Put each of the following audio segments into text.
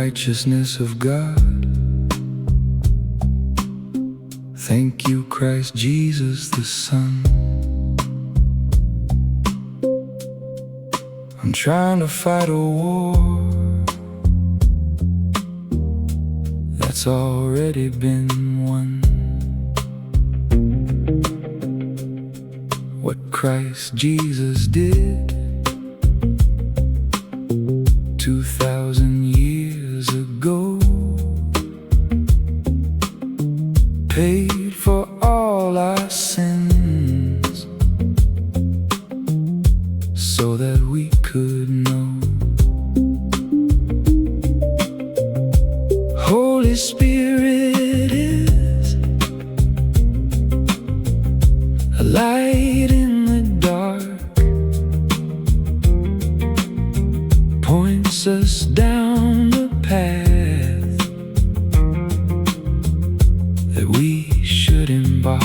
righteousness of God. Thank you, Christ Jesus the Son. I'm trying to fight a war that's already been won. What Christ Jesus did 2,000 years ago paid for all our sins so that we could know. Holy Spirit is a light in the dark, points us down the path that we should embark.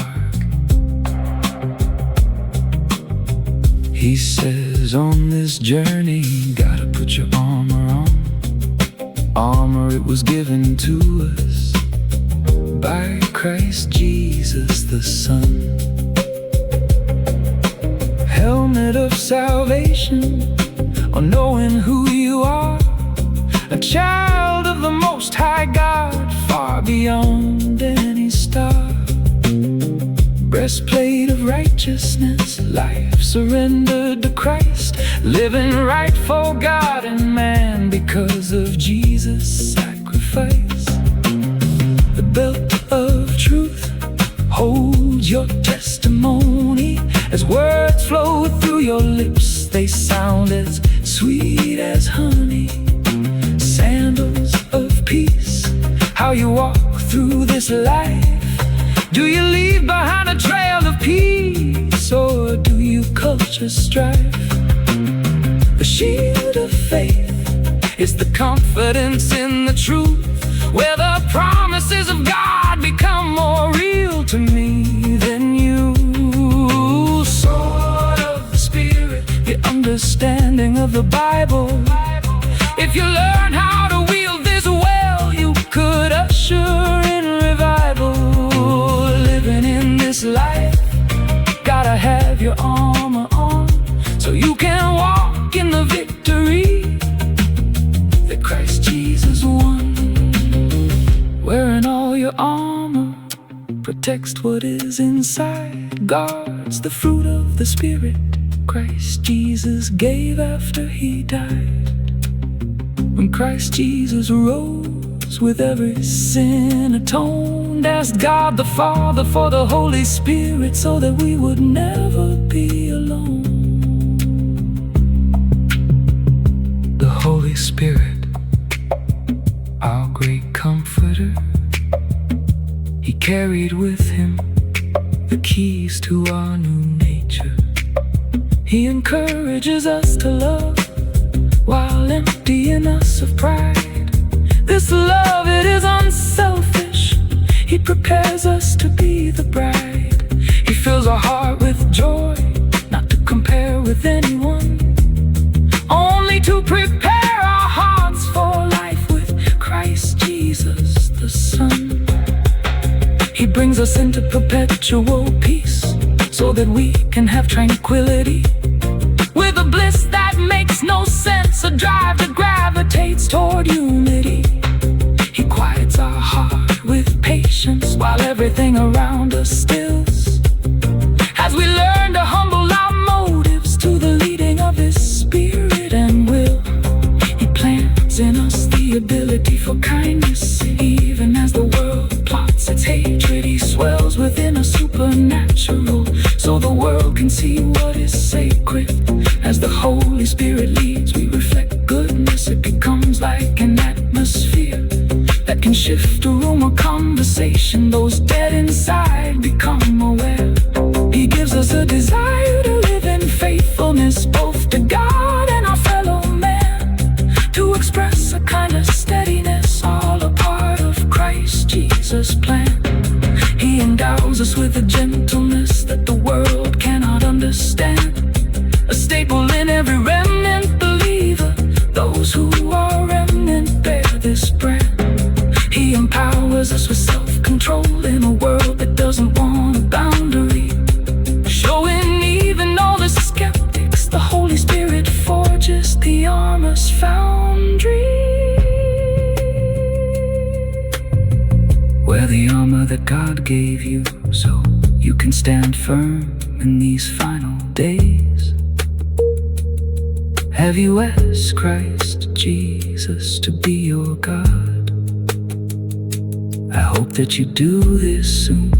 He says on this journey, gotta put your armor on. Armor, it was given to us by Christ Jesus the Son. Helmet of salvation, on knowing who you are, a child of the Most High God, far beyond any star. Breastplate of righteousness, life surrendered to Christ, living right for God and man because of Jesus' sacrifice. The belt of truth holds your testimony. As words flow through your lips, they sound as sweet as honey. Sandals of peace, how you walk through this life. Do you leave behind a trail of peace, or do you culture strife? The shield of faith is the confidence in the truth, where the promises of God become more real to me than you. Sword of the Spirit, the understanding of the Bible. If you learn how to wield this well, you could usher in revival. Living in this life, gotta have your armor on, so you can walk in the victory that Christ Jesus won. Wearing all your armor protects what is inside, guards the fruit of the Spirit Christ Jesus gave after He died. When Christ Jesus rose with every sin atoned, asked God the Father for the Holy Spirit so that we would never be alone. The Holy Spirit, our great comforter, He carried with Him the keys to our new nature. He encourages us to love while emptying us of pride. This love, it is unselfish. He prepares us to be the bride. He fills our heart with joy, not to compare with anyone, only to prepare our hearts for life with Christ Jesus the Son. He brings us into perpetual peace so that we can have tranquility, with a bliss that makes no sense, a drive that gravitates toward unity. He quiets our heart with patience while everything around us stills, as we learn to humble our motives to the leading of His Spirit and will. He plants in us the ability for kindness, even as the world plots its hatred. He swells within us supernatural, so the world can see what is sacred. As the Holy Spirit leads, we reflect goodness. It becomes like an atmosphere that can shift a room or conversation. Those dead inside become aware. He gives us a desire to live in faithfulness, both to God and our fellow man, to express a kind of steadiness, all a part of Christ Jesus' plan. He endows us with a gentleness that the world cannot understand, a staple in every remnant believer. Those who are remnant bear this Wear the armor that God gave you so you can stand firm in these final days. Have you asked Christ Jesus to be your God? I hope that you do this soon.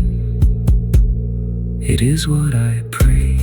It is what I pray.